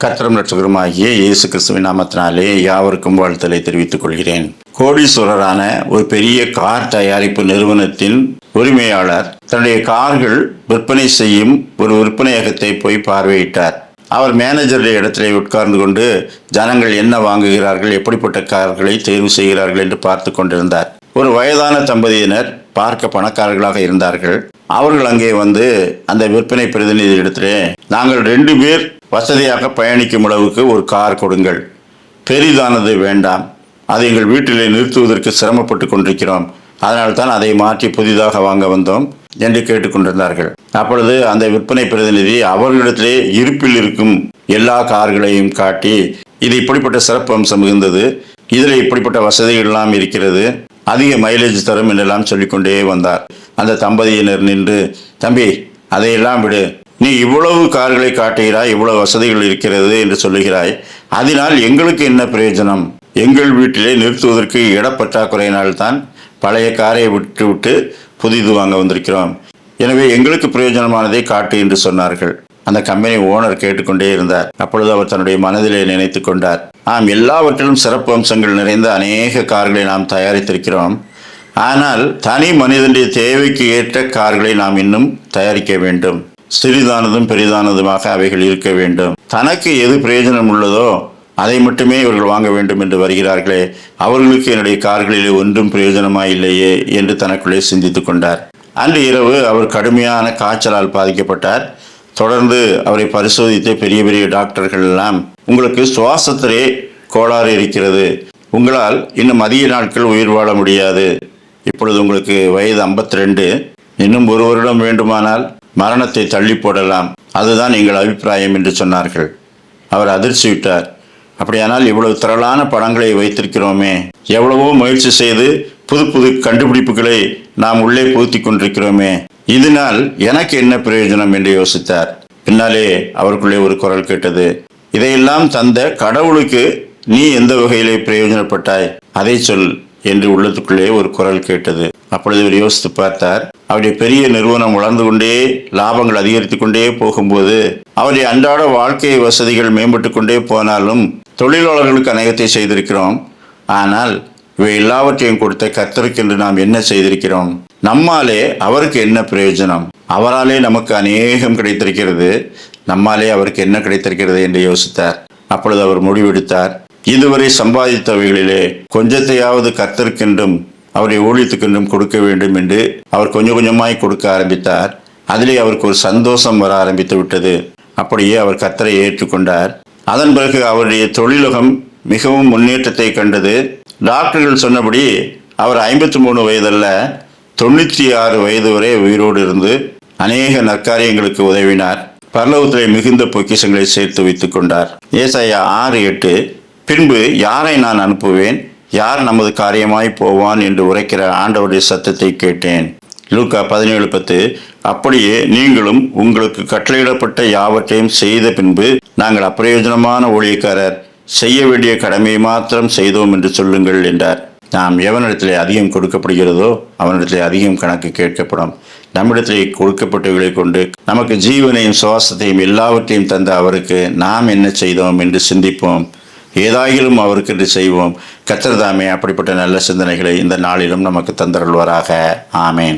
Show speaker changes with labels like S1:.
S1: கர்த்தரும் இரட்சகருமாகிய இயேசு கிறிஸ்துவின் நாமத்தினாலே யாவருக்கும் வாழ்த்தலை தெரிவித்துக் கொள்கிறேன். கோடீஸ்வரரான ஒரு பெரிய கார் தயாரிப்பு நிறுவனத்தின் உரிமையாளர் தன்னுடைய கார்கள் விற்பனை செய்யும் ஒரு விற்பனையகத்தை போய் பார்வையிட்டார். அவர் மேனேஜருடைய இடத்திலே உட்கார்ந்து கொண்டு ஜனங்கள் என்ன வாங்குகிறார்கள், எப்படிப்பட்ட கார்களை தேர்வு செய்கிறார்கள் என்று பார்த்து கொண்டிருந்தார். ஒரு வயதான தம்பதியினர் பார்க்க பணக்காரர்களாக இருந்தார்கள். அவர்கள் அங்கே வந்து அந்த விற்பனை பிரதிநிதி இடத்திலே, நாங்கள் 2 பேர் வசதியாக பயணிக்கும் அளவுக்கு ஒரு கார் கொடுங்கள், பெரிதானது வேண்டாம், அதை எங்கள் வீட்டிலே நிறுத்துவதற்கு சிரமப்பட்டு கொண்டிருக்கிறோம், அதனால்தான் அதை மாற்றி புதிதாக வாங்க வந்தோம் என்று கேட்டுக்கொண்டிருந்தார்கள். அப்பொழுது அந்த விற்பனை பிரதிநிதி அவர்களிடத்திலே இருப்பில் இருக்கும் எல்லா கார்களையும் காட்டி, இது இப்படிப்பட்ட சிறப்பு அம்சம் மிகுந்தது, இதில் இப்படிப்பட்ட வசதிகள் எல்லாம் இருக்கிறது, அதிக மைலேஜ் தரும் என்றெல்லாம் சொல்லிக்கொண்டே வந்தார். அந்த தம்பதியினர் நின்று, தம்பி அதையெல்லாம் விடு, நீ இவ்வளவு கார்களை காட்டுகிறாய், இவ்வளவு வசதிகள் இருக்கிறது என்று சொல்லுகிறாய், அதனால் எங்களுக்கு என்ன பிரயோஜனம்? எங்கள் வீட்டிலே நிறுத்துவதற்கு இடப்பற்றாக்குறையினால்தான் பழைய காரை விட்டு புதிது வாங்க வந்திருக்கிறோம், எனவே எங்களுக்கு பிரயோஜனமானதை காட்டு என்று சொன்னார்கள். அந்த கம்பெனி ஓனர் கேட்டுக்கொண்டே இருந்தார். அப்பொழுது அவர் தன்னுடைய மனதிலே நினைத்து கொண்டார், ஆம், எல்லாவற்றிலும் சிறப்பு அம்சங்கள் நிறைந்த அநேக கார்களை நாம் தயாரித்திருக்கிறோம், ஆனால் தனி மனிதனுடைய தேவைக்கு ஏற்ற கார்களை நாம் இன்னும் தயாரிக்க வேண்டும். சிறிதானதும் பெரிதானதுமாக அவைகள் இருக்க வேண்டும். தனக்கு எது பிரயோஜனம் உள்ளதோ அதை மட்டுமே இவர்கள் வாங்க வேண்டும் என்று வருகிறார்களே, அவர்களுக்கு என்னுடைய கார்களிலே ஒன்றும் பிரயோஜனமாயில்லையே என்று தனக்குள்ளே சிந்தித்து கொண்டார். அன்று இரவு அவர் கடுமையான காய்ச்சலால் பாதிக்கப்பட்டார். தொடர்ந்து அவரை பரிசோதித்த பெரிய பெரிய டாக்டர்கள் எல்லாம், உங்களுக்கு சுவாசத்திலே கோளாறு இருக்கிறது, உங்களால் இன்னும் அதிக நாட்கள் உயிர் வாழ முடியாது, இப்பொழுது உங்களுக்கு வயது 52, இன்னும் 1 வருடம் வேண்டுமானால் மரணத்தை தள்ளி போடலாம், அதுதான் எங்கள் அபிப்பிராயம் என்று சொன்னார்கள். அவர் அதிர்ச்சி விட்டார். அப்படியானால் இவ்வளவு திரளான பணங்களை வைத்திருக்கிறோமே, எவ்வளவோ முயற்சி செய்து புது புது கண்டுபிடிப்புகளை நாம் உள்ளே புகுத்தி கொண்டிருக்கிறோமே, இதனால் எனக்கு என்ன பிரயோஜனம் என்று யோசித்தார். பின்னாலே அவருக்குள்ளே ஒரு குரல் கேட்டது, இதையெல்லாம் தந்த கடவுளுக்கு நீ எந்த வகையிலே பிரயோஜனப்பட்டாய், அதை சொல் என்று உள்ளத்துக்குள்ளே ஒரு குரல் கேட்டது. அப்பொழுது இவர் யோசித்து பார்த்தார். அவருடைய பெரிய நிறுவனம் வளர்ந்து கொண்டே லாபங்கள் அதிகரித்து கொண்டே போகும்போது, அவருடைய அன்றாட வாழ்க்கை வசதிகள் மேம்பட்டு கொண்டே போனாலும் தொழிலாளர்களுக்கு அநேகத்தை செய்திருக்கிறோம், ஆனால் இவை எல்லாவற்றையும் கொடுத்த கர்த்தருக்கென்று நாம் என்ன செய்திருக்கிறோம்? நம்மாலே அவருக்கு என்ன பிரயோஜனம்? அவராலே நமக்கு அநேகம் கிடைத்திருக்கிறது, நம்மாலே அவருக்கு என்ன கிடைத்திருக்கிறது என்று யோசித்தார். அப்பொழுது அவர் முடிவெடுத்தார், இதுவரை சம்பாதித்தவைகளிலே கொஞ்சத்தையாவது கர்த்தருக்கென்றும் அவருடைய ஊழியத்துக்கென்றும் கொடுக்க வேண்டும் என்று அவர் கொஞ்சம் கொஞ்சமாய் கொடுக்க ஆரம்பித்தார். அதிலே அவருக்கு ஒரு சந்தோஷம் வர ஆரம்பித்து விட்டது. அப்படியே அவர் கர்த்தரை ஏற்றுக்கொண்டார். அதன் பிறகு அவருடைய தொழிலகம் மிகவும் முன்னேற்றத்தை கண்டது. டாக்டர்கள் சொன்னபடி அவர் 53 வயதல்ல, 96 வயது வரை உயிரோடு இருந்து அநேக நற்காரியங்களுக்கு உதவினார். பரலோகத்திலே மிகுந்த பொக்கிஷங்களை சேர்த்து வைத்துக் கொண்டார். ஏசாயா 6:8, பின்பு யாரை நான் அனுப்புவேன், யார் நமது காரியமாய் போவான் என்று உரைக்கிற ஆண்டவருடைய சத்தத்தை கேட்டேன். லூக்கா 17:10, அப்படியே நீங்களும் உங்களுக்கு கட்டளையிடப்பட்ட யாவற்றையும் செய்த பின்பு நாங்கள் அப்பிரயோஜனமான ஊழியக்காரர், செய்ய வேண்டிய கடமையை மாத்திரம் செய்தோம் என்று சொல்லுங்கள் என்றார். நாம் எவனிடத்திலே அதிகம் கொடுக்கப்படுகிறதோ அவனிடத்திலே அதிகம் கணக்கு கேட்கப்படும். நம்மிடத்திலே கொடுக்கப்பட்டவர்களை கொண்டு நமக்கு ஜீவனையும் சுவாசத்தையும் எல்லாவற்றையும் தந்த அவருக்கு நாம் என்ன செய்தோம் என்று சிந்திப்போம். ஏதாயிலும் அவருக்கு செய்வோம். கர்த்தர் தாமே அப்படிப்பட்ட நல்ல சிந்தனைகளை இந்த நாளிலும் நமக்கு தந்தருள்வாராக. ஆமேன்.